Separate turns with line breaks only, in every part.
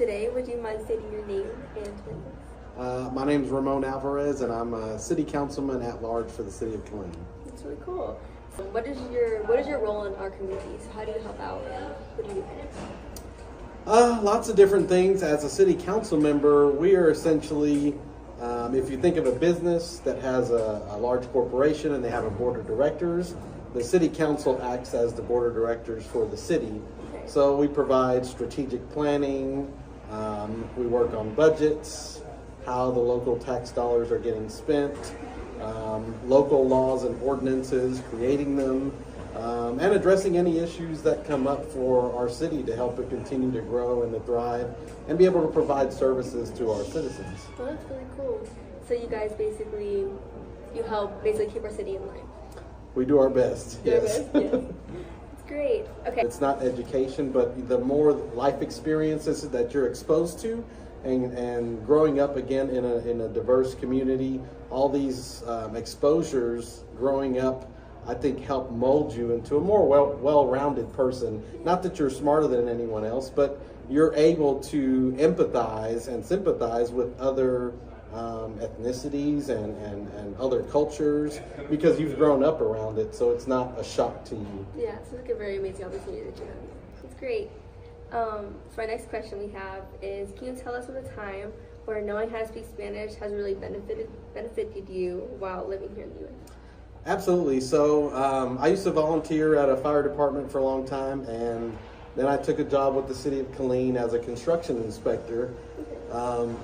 today. Would you mind stating your name and purpose?
My name is Ramon Alvarez, and I'm a city councilman at large for the city of Killeen.
That's really cool. So what is your role in our communities? How do you help out, and what do you do?
Lots of different things. As a city council member, we are essentially, if you think of a business that has a large corporation and they have a board of directors, the city council acts as the board of directors for the city.
Okay.
So we provide strategic planning, we work on budgets, how the local tax dollars are getting spent, local laws and ordinances, creating them, and addressing any issues that come up for our city to help it continue to grow and to thrive and be able to provide services to our citizens.
Well, that's really cool. So you guys you help keep our city in line.
We do our best, yes.
Yes. It's great. Okay.
It's not education, but the more life experiences that you're exposed to, and growing up again in a diverse community, all these exposures growing up, I think, help mold you into a more well-rounded person. Not that you're smarter than anyone else, but you're able to empathize and sympathize with other ethnicities and other cultures because you've grown up around it, so it's not a shock to you.
Yeah, it's like a very amazing opportunity that you have. It's great. For our next question we have is, can you tell us of a time where knowing how to speak Spanish has really benefited you while living here in the U.S.?
Absolutely. So I used to volunteer at a fire department for a long time, and then I took a job with the city of Killeen as a construction inspector.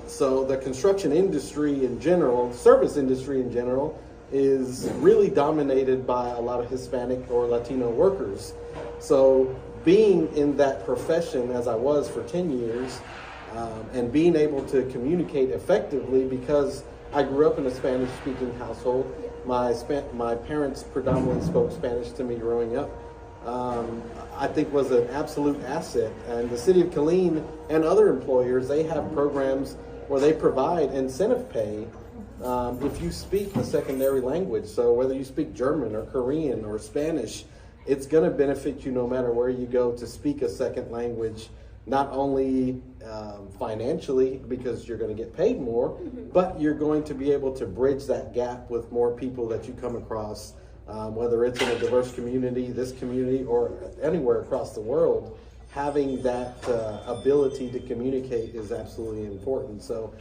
So the construction industry in general, service industry in general, is really dominated by a lot of Hispanic or Latino workers. So being in that profession as I was for 10 years, and being able to communicate effectively, because I grew up in a Spanish-speaking household. My parents predominantly spoke Spanish to me growing up. I think was an absolute asset. And the city of Killeen and other employers, they have programs where they provide incentive pay if you speak a secondary language. So whether you speak German or Korean or Spanish, it's going to benefit you no matter where you go to speak a second language, not only financially because you're going to get paid more, but you're going to be able to bridge that gap with more people that you come across, whether it's in a diverse community, this community, or anywhere across the world. Having that ability to communicate is absolutely important. So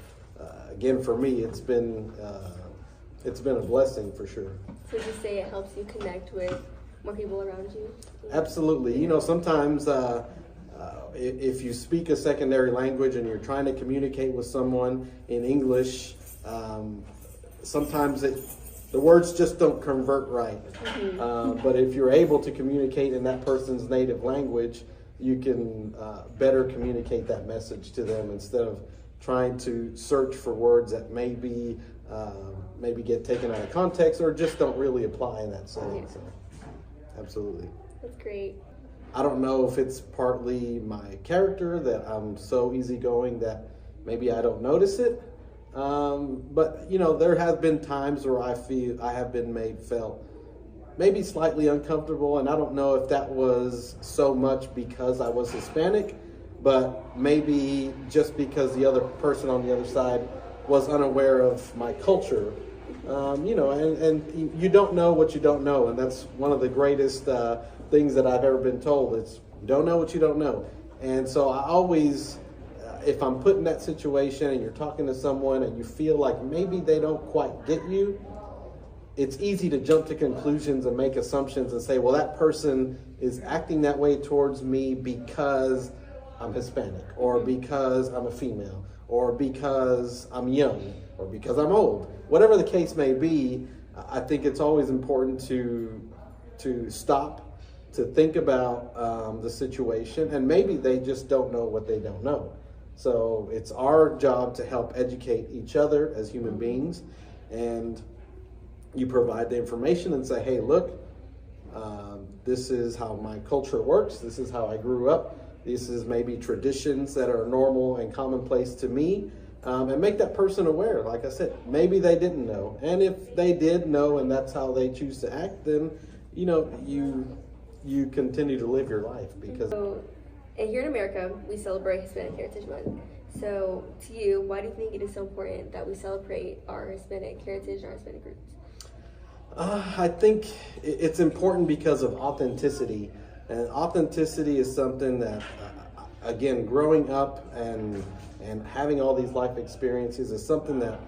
again, for me, it's been a blessing for sure.
So would you say it helps you connect with more people around you?
Absolutely. You know, sometimes if you speak a secondary language and you're trying to communicate with someone in English, sometimes the words just don't convert right. But if you're able to communicate in that person's native language, you can better communicate that message to them instead of trying to search for words that maybe get taken out of context or just don't really apply in that setting.
Yeah.
So, absolutely.
That's great.
I don't know if it's partly my character that I'm so easygoing that maybe I don't notice it. But you know, there have been times where I feel I have been felt maybe slightly uncomfortable, and I don't know if that was so much because I was Hispanic, but maybe just because the other person on the other side was unaware of my culture. You know, and you don't know what you don't know, and that's one of the greatest things that I've ever been told. It's you don't know what you don't know. And so I always, if I'm put in that situation and you're talking to someone and you feel like maybe they don't quite get you, it's easy to jump to conclusions and make assumptions and say, well, that person is acting that way towards me because I'm Hispanic, or because I'm a female, or because I'm young, or because I'm old. Whatever the case may be, I think it's always important to stop, to think about the situation, and maybe they just don't know what they don't know. So it's our job to help educate each other as human beings, and you provide the information and say, hey, look, this is how my culture works, this is how I grew up, this is maybe traditions that are normal and commonplace to me, and make that person aware. Like I said, maybe they didn't know, and if they did know and that's how they choose to act, then you know, you continue to live your life. Because
so And here in America, we celebrate Hispanic Heritage Month. So, to you, why do you think it is so important that we celebrate our Hispanic heritage, our Hispanic roots?
I think it's important because of authenticity. And authenticity is something that, again, growing up and having all these life experiences is something that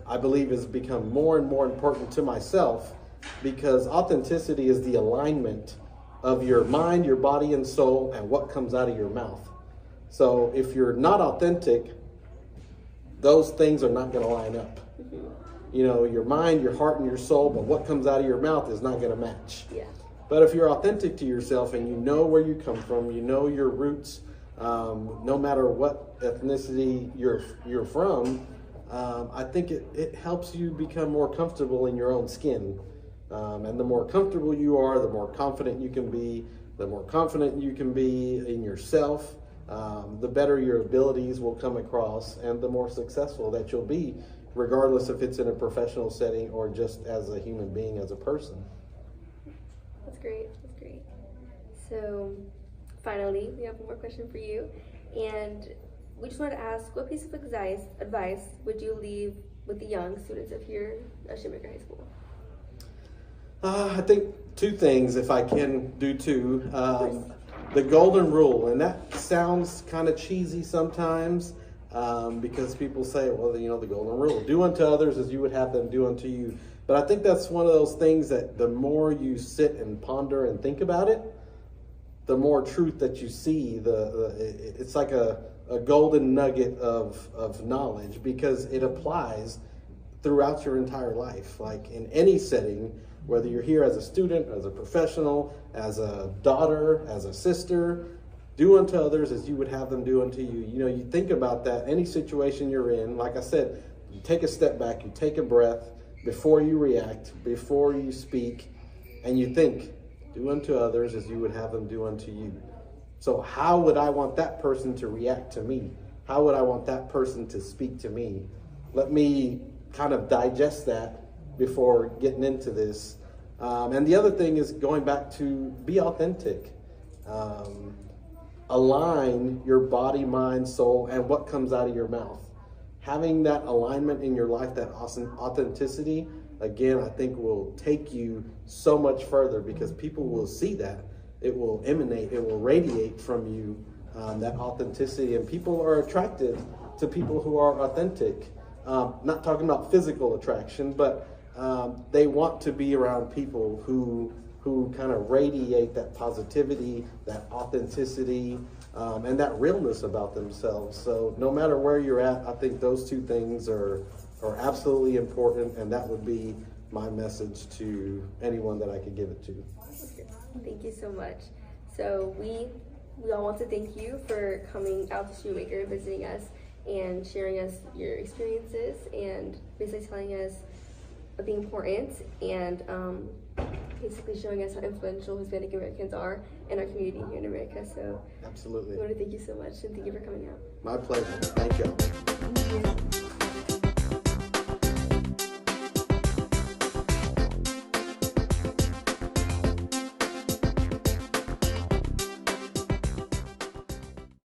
I believe has become more and more important to myself, because authenticity is the alignment of your mind, your body, and soul, and what comes out of your mouth. So if you're not authentic, those things are not going to line up. Mm-hmm. You know, your mind, your heart, and your soul, but what comes out of your mouth is not going to match. Yeah. But if you're authentic to yourself and you know where you come from, you know your roots, no matter what ethnicity you're from, I think it helps you become more comfortable in your own skin. And the more comfortable you are, the more confident you can be. The more confident you can be in yourself, the better your abilities will come across, and the more successful that you'll be, regardless if it's in a professional setting or just as a human being, as a person.
That's great. That's great. So, finally, we have one more question for you. And we just wanted to ask, what piece of advice would you leave with the young students of here at Shoemaker High School?
I think two things, if I can do two. The golden rule, and that sounds kind of cheesy sometimes, because people say, well, you know, the golden rule, do unto others as you would have them do unto you. But I think that's one of those things that the more you sit and ponder and think about it, the more truth that you see. It's like a golden nugget of knowledge, because it applies throughout your entire life. Like in any setting, whether you're here as a student, as a professional, as a daughter, as a sister, do unto others as you would have them do unto you. You know, you think about that, any situation you're in, like I said, you take a step back, you take a breath before you react, before you speak, and you think, do unto others as you would have them do unto you. So how would I want that person to react to me? How would I want that person to speak to me? Let me kind of digest that before getting into this. And the other thing is going back to be authentic. Align your body, mind, soul, and what comes out of your mouth. Having that alignment in your life, that authenticity, again, I think will take you so much further, because people will see that. It will emanate, it will radiate from you, that authenticity. And people are attracted to people who are authentic. Not talking about physical attraction, but they want to be around people who kind of radiate that positivity, that authenticity, and that realness about themselves. So no matter where you're at, I think those two things are absolutely important, and that would be my message to anyone that I could give it to.
Thank you so much. So we all want to thank you for coming out to Shoemaker, visiting us, and sharing us your experiences, and basically telling us the importance, and basically showing us how influential Hispanic Americans are in our community here in America. So
absolutely,
I want to thank you so much, and thank you for coming out.
My pleasure. Thank you.
Thank you.